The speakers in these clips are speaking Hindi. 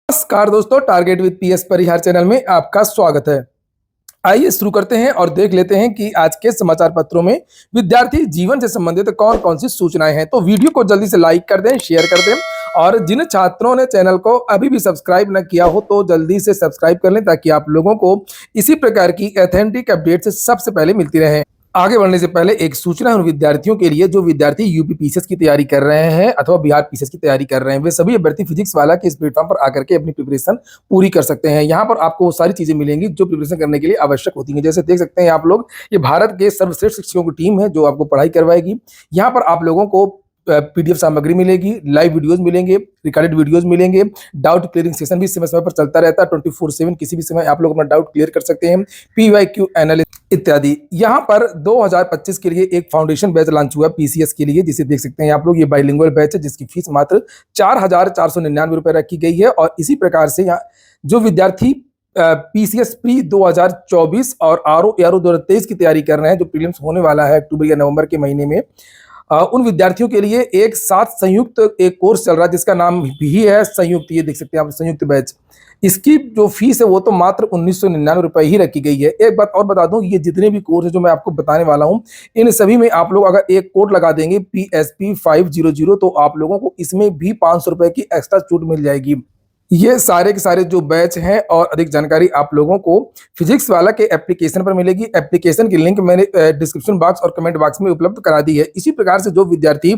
नमस्कार दोस्तों, target with PS Parihar channel में आपका स्वागत है। आइए शुरू करते हैं और देख लेते हैं कि आज के समाचार पत्रों में विद्यार्थी जीवन से संबंधित कौन कौन सी सूचनाएं हैं। तो वीडियो को जल्दी से लाइक कर दें, शेयर कर दें और जिन छात्रों ने चैनल को अभी भी सब्सक्राइब न किया हो तो जल्दी से सब्सक्राइब कर लें ताकि आप लोगों को इसी प्रकार की ऑथेंटिक अपडेट सबसे पहले मिलती रहे। आगे बढ़ने से पहले एक सूचना है उन विद्यार्थियों के लिए जो विद्यार्थी यूपी पीसीएस की तैयारी कर रहे हैं अथवा बिहार पीसीएस की तैयारी कर रहे हैं। वे सभी अभ्यर्थी फिजिक्स वाला के इस प्लेटफॉर्म पर आकर के अपनी प्रिपरेशन पूरी कर सकते हैं। यहाँ पर आपको वो सारी चीजें मिलेंगी जो प्रिपरेशन करने के लिए आवश्यक होती हैं। जैसे देख सकते हैं आप लोग, ये भारत के सर्वश्रेष्ठ शिक्षकों की टीम है जो आपको पढ़ाई करवाएगी। यहाँ पर आप लोगों को पीडीएफ सामग्री मिलेगी, लाइव वीडियोस मिलेंगे, रिकॉर्डेड वीडियोस मिलेंगे, डाउट क्लियरिंग सेशन भी समय समय पर चलता रहता है। 24/7 किसी भी समय आप लोग अपना डाउट क्लियर कर सकते हैं। पीवाईक्यू एनालिसिस इत्यादि। यहाँ पर 2025 के लिए एक फाउंडेशन बैच लॉन्च हुआ पीसीएस के लिए, जिसे देख सकते हैं आप लोग। ये बाइलिंगुअल बैच है जिसकी फीस मात्र 4,499 रुपए रखी गई है। और इसी प्रकार से यहाँ जो विद्यार्थी पीसीएस प्री 2024 और आरओ 2023 की तैयारी कर रहे हैं, जो प्रीलिम्स होने वाला है अक्टूबर या नवंबर के महीने में, उन विद्यार्थियों के लिए एक साथ संयुक्त एक कोर्स चल रहा है जिसका नाम भी है संयुक्त। ये देख सकते हैं आप, संयुक्त बैच। इसकी जो फीस है वो तो मात्र 1999 रुपए ही रखी गई है। एक बात और बता दूं, ये जितने भी कोर्स है जो मैं आपको बताने वाला हूं, इन सभी में आप लोग अगर एक कोड लगा देंगे PSP 500 तो आप लोगों को इसमें भी 500 रुपए की एक्स्ट्रा छूट मिल जाएगी। ये सारे के सारे जो बैच हैं और अधिक जानकारी आप लोगों को फिजिक्स वाला के एप्लीकेशन पर मिलेगी। एप्लीकेशन की लिंक मैंने डिस्क्रिप्शन बॉक्स और कमेंट बॉक्स में उपलब्ध करा दी है। इसी प्रकार से जो विद्यार्थी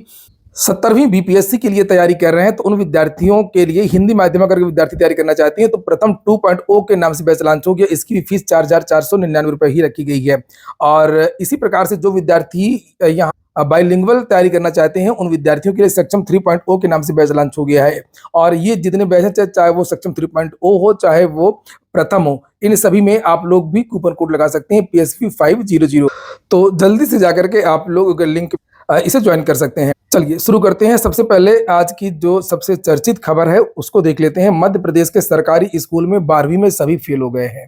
17वीं बीपीएससी के लिए तैयारी कर रहे हैं तो उन विद्यार्थियों के लिए हिंदी माध्यम अगर विद्यार्थी तैयारी करना चाहती हैं तो प्रथम 2.0 के नाम से बैच लॉन्च हो गया। इसकी भी फीस 4,499 रुपए ही रखी गई है। और इसी प्रकार से जो विद्यार्थी यहाँ बाइलिंगुअल तैयारी करना चाहते हैं उन विद्यार्थियों के लिए सक्षम 3.0 के नाम से बैच लॉन्च हो गया है। और ये जितने बैच हैं, चाहे वो सक्षम 3.0 हो चाहे वो प्रथम हो, इन सभी में आप लोग भी कूपन कोड लगा सकते हैं PSP 500। तो जल्दी से जाकर के आप लोग लिंक इसे ज्वाइन कर सकते हैं। चलिए शुरू करते हैं। सबसे पहले आज की जो सबसे चर्चित खबर है उसको देख लेते हैं। मध्य प्रदेश के सरकारी स्कूल में 12वीं में सभी फेल हो गए हैं।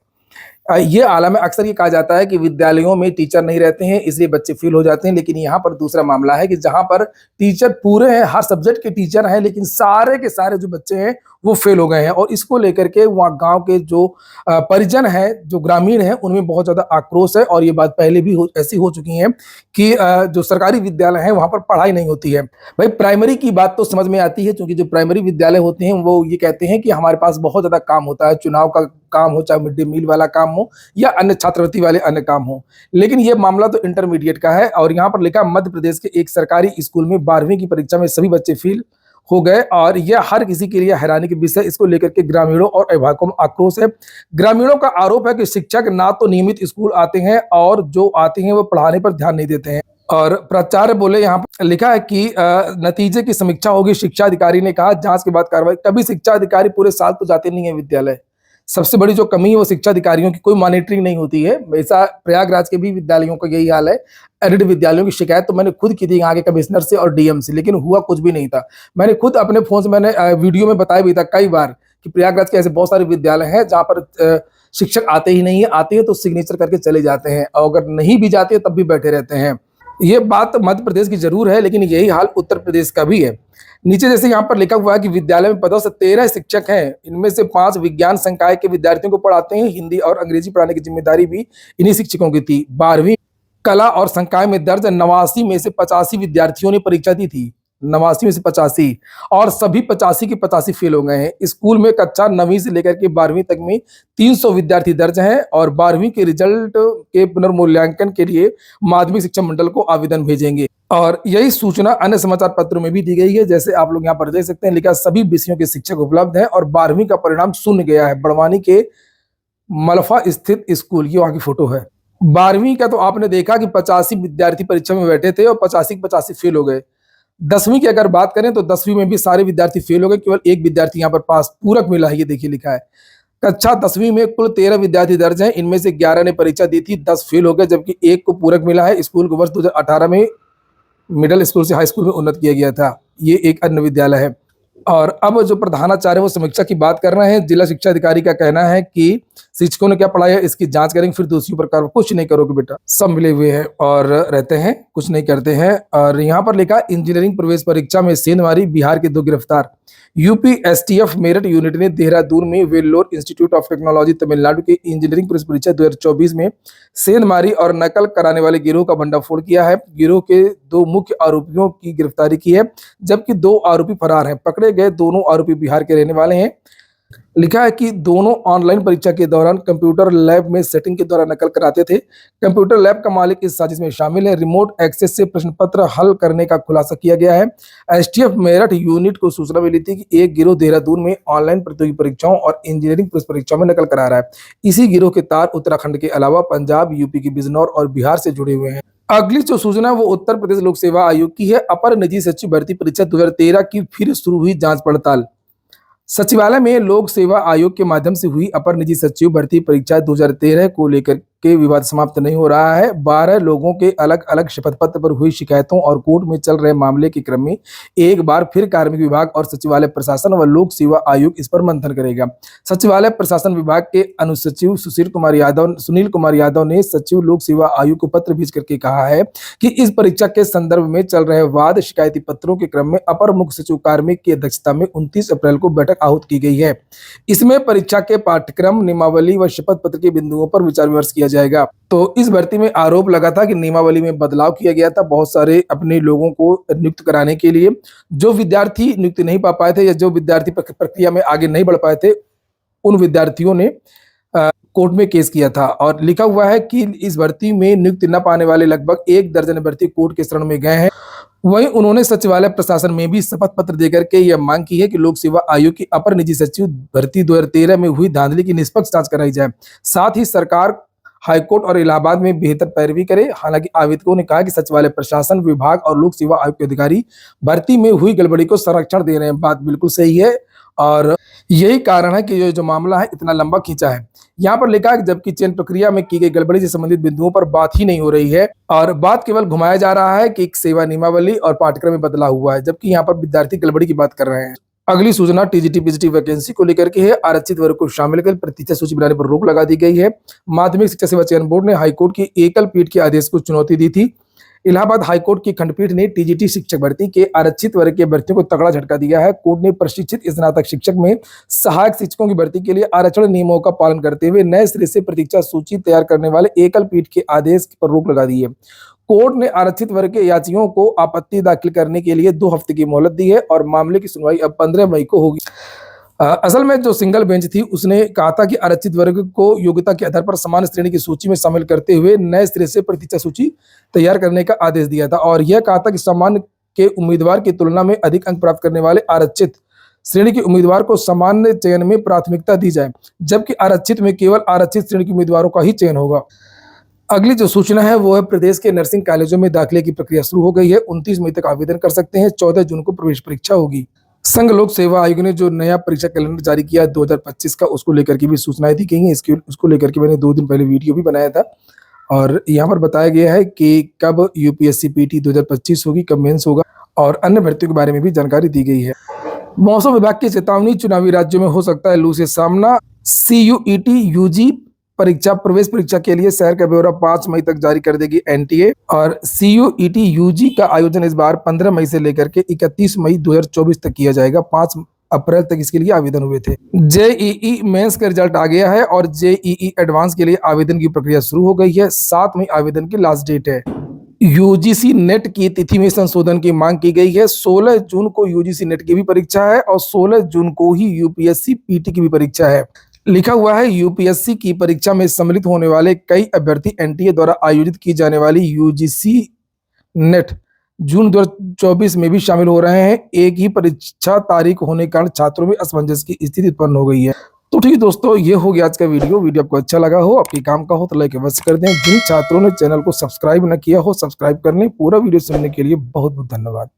ये आलम है। अक्सर ये कहा जाता है कि विद्यालयों में टीचर नहीं रहते हैं इसलिए बच्चे फेल हो जाते हैं, लेकिन यहाँ पर दूसरा मामला है कि जहाँ पर टीचर पूरे हैं, हर सब्जेक्ट के टीचर हैं, लेकिन सारे के सारे जो बच्चे हैं वो फेल हो गए हैं। और इसको लेकर के वहाँ गांव के जो परिजन हैं, जो ग्रामीण हैं, उनमें बहुत ज्यादा आक्रोश है। और ये बात पहले भी ऐसी हो चुकी है कि जो सरकारी विद्यालय है वहां पर पढ़ाई नहीं होती है। भाई प्राइमरी की बात तो समझ में आती है, क्योंकि जो प्राइमरी विद्यालय होते हैं वो ये कहते हैं कि हमारे पास बहुत ज्यादा काम होता है, चुनाव का काम हो, चाहे मिड डे मील वाला काम हो या अन्य छात्रवृत्ति वाले अन्य काम हो। लेकिन ये मामला तो इंटरमीडिएट का है। और यहाँ पर लिखा, मध्य प्रदेश के एक सरकारी स्कूल में 12वीं की परीक्षा में सभी बच्चे फेल हो गए और यह हर किसी के लिए हैरानी की विषय। इसको लेकर के ग्रामीणों और अभिभावकों में आक्रोश है। ग्रामीणों का आरोप है कि शिक्षक ना तो नियमित स्कूल आते हैं और जो आते हैं वो पढ़ाने पर ध्यान नहीं देते हैं। और प्राचार्य बोले, यहाँ पर लिखा है कि नतीजे की समीक्षा होगी। शिक्षा अधिकारी ने कहा जांच के बाद कार्रवाई। कभी शिक्षा अधिकारी पूरे साल तो जाते नहीं है विद्यालय। सबसे बड़ी जो कमी है वो शिक्षा अधिकारियों की कोई मॉनिटरिंग नहीं होती है। ऐसा प्रयागराज के भी विद्यालयों का यही हाल है। एडेड विद्यालयों की शिकायत तो मैंने खुद की थी यहाँ के कमिश्नर से और डीएम से, लेकिन हुआ कुछ भी नहीं था। मैंने खुद अपने फोन से मैंने वीडियो में बताया भी था कई बार कि प्रयागराज के ऐसे बहुत सारे विद्यालय हैं जहाँ पर शिक्षक आते ही नहीं है, आते हैं तो सिग्नेचर करके चले जाते हैं और अगर नहीं भी जाते तब भी बैठे रहते हैं। ये बात मध्य प्रदेश की जरूर है, लेकिन यही हाल उत्तर प्रदेश का भी है। नीचे जैसे यहाँ पर लिखा हुआ है कि विद्यालय में पदों से 13 शिक्षक हैं। इनमें से 5 विज्ञान संकाय के विद्यार्थियों को पढ़ाते हैं। हिंदी और अंग्रेजी पढ़ाने की जिम्मेदारी भी इन्हीं शिक्षकों की थी। 12वीं कला और संकाय में दर्ज 89 में से 85 विद्यार्थियों ने परीक्षा दी थी। 89 में से 85 और सभी 85 के 85 फेल हो गए हैं। स्कूल में कक्षा 9वीं से लेकर के 12वीं तक में 300 विद्यार्थी दर्ज हैं और 12वीं के रिजल्ट के पुनर्मूल्यांकन के लिए माध्यमिक शिक्षा मंडल को आवेदन भेजेंगे। और यही सूचना अन्य समाचार पत्रों में भी दी गई है। जैसे आप लोग यहाँ पर देख सकते हैं, लिखा सभी विषयों के शिक्षक उपलब्ध हैं और 12वीं का परिणाम शून्य गया है। बड़वानी के मलफा स्थित स्कूल, ये वहां की फोटो है। 12वीं का तो आपने देखा कि 85 विद्यार्थी परीक्षा में बैठे थे और 85 के 85 फेल हो गए। 10वीं की अगर बात करें तो 10वीं में भी सारे विद्यार्थी फेल हो गए, केवल एक विद्यार्थी यहाँ पर पास पूरक मिला है। ये देखिए लिखा है। कक्षा 10वीं में कुल 13 विद्यार्थी दर्ज हैं। इनमें से 11 ने परीक्षा दी थी, 10 फेल हो गए, जबकि एक को पूरक मिला है। स्कूल को वर्ष 2018 में मिडिल स्कूल से हाई स्कूल में उन्नत किया गया था। ये एक अन्य विद्यालय है। और अब जो प्रधानाचार्य वो समीक्षा की बात कर रहे हैं। जिला शिक्षा अधिकारी का कहना है कि शिक्षकों ने क्या पढ़ाया इसकी जांच करेंगे, फिर दोषियों पर कार्रवाई। कुछ नहीं करोगे बेटा, सब मिले हुए हैं और रहते हैं, कुछ नहीं करते हैं। और यहाँ पर लिखा इंजीनियरिंग प्रवेश परीक्षा में सेंधमारी, बिहार के 2 गिरफ्तार। यूपी एसटीएफ मेरठ यूनिट ने देहरादून में Vellore institute of technology Tamil Nadu की इंजीनियरिंग प्रवेश परीक्षा 2024 में सेंधमारी और नकल कराने वाले गिरोह का भंडाफोड़ किया है। गिरोह के 2 मुख्य आरोपियों की गिरफ्तारी की है, जबकि 2 आरोपी फरार हैं। पकड़े गए दोनों आरोपी बिहार के रहने वाले हैं। लिखा है कि दोनों ऑनलाइन परीक्षा के दौरान कंप्यूटर लैब में सेटिंग के दौरान नकल कराते थे। कंप्यूटर लैब का मालिक इस साजिश में शामिल है। रिमोट एक्सेस से प्रश्न पत्र हल करने का खुलासा किया गया है। एसटीएफ मेरठ यूनिट को सूचना मिली थी कि एक गिरोह देहरादून में ऑनलाइन प्रतियोगी परीक्षाओं और इंजीनियरिंग प्रवेश परीक्षाओं में नकल करा रहा है। इसी गिरोह के तार उत्तराखंड के अलावा पंजाब, यूपी के बिजनौर और बिहार से जुड़े हुए हैं। अगली जो सूचना है वो उत्तर प्रदेश लोक सेवा आयोग की है। अपर निजी सचिव भर्ती परीक्षा 2013 की फिर शुरू हुई जांच पड़ताल। सचिवालय में लोक सेवा आयोग के माध्यम से हुई अपर निजी सचिव भर्ती परीक्षा 2013 को लेकर के विवाद समाप्त नहीं हो रहा है। 12 लोगों के अलग अलग शपथ पत्र पर हुई शिकायतों और कोर्ट में चल रहे मामले के क्रम में एक बार फिर कार्मिक विभाग और सचिवालय प्रशासन व लोक सेवा आयोग इस पर मंथन करेगा। सचिवालय प्रशासन विभाग के अनुसचिव सुनील कुमार यादव ने सचिव लोक सेवा आयोग को पत्र भेज करके कहा है कि इस परीक्षा के संदर्भ में चल रहे वाद शिकायती पत्रों के क्रम में अपर मुख्य सचिव कार्मिक की अध्यक्षता में 29 अप्रैल को बैठक आहूत की गई है। इसमें परीक्षा के पाठ्यक्रम, नियमावली व शपथ पत्र के बिंदुओं पर विचार विमर्श किया जाएगा। तो इस भर्ती में आरोप लगा था कि नियमावली में बदलाव किया गया था बहुत सारे अपने लोगों को नियुक्त कराने के लिए। जो विद्यार्थी नियुक्त नहीं पा पाए थे या जो विद्यार्थी प्रक्रिया में आगे नहीं बढ़ पाए थे, उन विद्यार्थियों ने कोर्ट में केस किया था। और लिखा हुआ है कि इस भर्ती में नियुक्त न पाने वाले लगभग 1 दर्जन अभ्यर्थी कोर्ट के शरण में गए हैं। वहीं उन्होंने सचिवालय प्रशासन में भी शपथ पत्र देकर के यह मांग की है कि लोक सेवा आयोग की अपर निजी सचिव भर्ती 2013 में हुई धांधली की निष्पक्ष जांच कराई जाए। साथ ही सरकार हाईकोर्ट और इलाहाबाद में बेहतर पैरवी करे। हालांकि आवेदकों ने कहा कि सचिवालय प्रशासन विभाग और लोक सेवा आयोग के अधिकारी भर्ती में हुई गड़बड़ी को संरक्षण दे रहे हैं। बात बिल्कुल सही है और यही कारण है कि ये जो मामला है इतना लंबा खींचा है। यहाँ पर लिखा है कि जबकि चयन प्रक्रिया में की गई गड़बड़ी से संबंधित बिंदुओं पर बात ही नहीं हो रही है और बात केवल घुमाया जा रहा है कि एक सेवा नियमावली और पाठ्यक्रम में बदलाव हुआ है, जबकि यहाँ पर विद्यार्थी गड़बड़ी की बात कर रहे हैं। अगली सूचना टीजीटी पीजीटी वैकेंसी को लेकर के है। आरक्षित वर्ग को शामिल कर प्रतीक्षा सूची बनाने पर रोक लगा दी गई है। माध्यमिक शिक्षा सेवा चयन बोर्ड ने हाईकोर्ट की एकल पीठ के आदेश को चुनौती दी थी। इलाहाबाद हाईकोर्ट की खंडपीठ ने टीजीटी शिक्षक भर्ती के आरक्षित वर्ग के भर्तियों को तगड़ा झटका दिया है। कोर्ट ने प्रशिक्षित स्नातक शिक्षक में सहायक शिक्षकों की भर्ती के लिए आरक्षण नियमों का पालन करते हुए नए सिरे से प्रतीक्षा सूची तैयार करने वाले एकल पीठ के आदेश पर रोक लगा दी है। कोर्ट ने आरक्षित वर्ग के याचियों को आपत्ति दाखिल करने के लिए 2 हफ्ते की मोहलत दी है और मामले की सुनवाई अब 15 मई को होगी। असल में जो सिंगल बेंच थी उसने कहा था कि आरक्षित वर्ग को योग्यता के आधार पर समान श्रेणी की सूची में शामिल करते हुए नए सिरे से प्रतीक्षा सूची तैयार करने का आदेश दिया था और यह कहा था कि सामान्य के उम्मीदवार की तुलना में अधिक अंक प्राप्त करने वाले आरक्षित श्रेणी के उम्मीदवार को सामान्य चयन में प्राथमिकता दी जाए, जबकि आरक्षित में केवल आरक्षित श्रेणी के उम्मीदवारों का ही चयन होगा। अगली जो सूचना है वो है प्रदेश के नर्सिंग कॉलेजों में दाखिले की प्रक्रिया शुरू हो गई है। 29 मई तक आवेदन कर सकते हैं। 14 जून को प्रवेश परीक्षा होगी। संघ लोक सेवा आयोग ने जो नया परीक्षा कैलेंडर जारी किया 2025 का, उसको लेकर के भी सूचनाएं दी गई हैं। उसको लेकर के मैंने 2 दिन पहले वीडियो भी बनाया था और यहाँ पर बताया गया है कि कब यूपीएससी पीटी 2025 होगी, कब मेंस होगा और अन्य भर्तियों के बारे में भी जानकारी दी गई है। मौसम विभाग की चेतावनी, चुनावी राज्यों में हो सकता है लू से सामना। सीयूईटी यूजी परीक्षा प्रवेश परीक्षा के लिए शहर का ब्यौरा 5 मई तक जारी कर देगी एनटीए और सीयूईटी यूजी का आयोजन इस बार 15 मई से लेकर के 31 मई 2024 तक किया जाएगा। 5 अप्रैल तक इसके लिए आवेदन हुए थे। जेईई मेंस का रिजल्ट आ गया है और जेईई एडवांस के लिए आवेदन की प्रक्रिया शुरू हो गई है। 7 मई आवेदन की लास्ट डेट है। यूजीसी नेट की तिथि में संशोधन की मांग की गई है। 16 जून को यूजीसी नेट की भी परीक्षा है और 16 जून को ही यूपीएससी पीटी की भी परीक्षा है। लिखा हुआ है यूपीएससी की परीक्षा में सम्मिलित होने वाले कई अभ्यर्थी एनटीए द्वारा आयोजित की जाने वाली यूजीसी नेट जून 2024 में भी शामिल हो रहे हैं। एक ही परीक्षा तारीख होने के कारण छात्रों में असमंजस की स्थिति उत्पन्न हो गई है। तो ठीक है दोस्तों, ये हो गया आज का वीडियो आपको अच्छा लगा हो, आपके काम का हो तो लाइक अवश्य कर दें। जिन छात्रों ने चैनल को सब्सक्राइब न किया हो सब्सक्राइब कर लें। पूरा वीडियो सुनने के लिए बहुत बहुत धन्यवाद।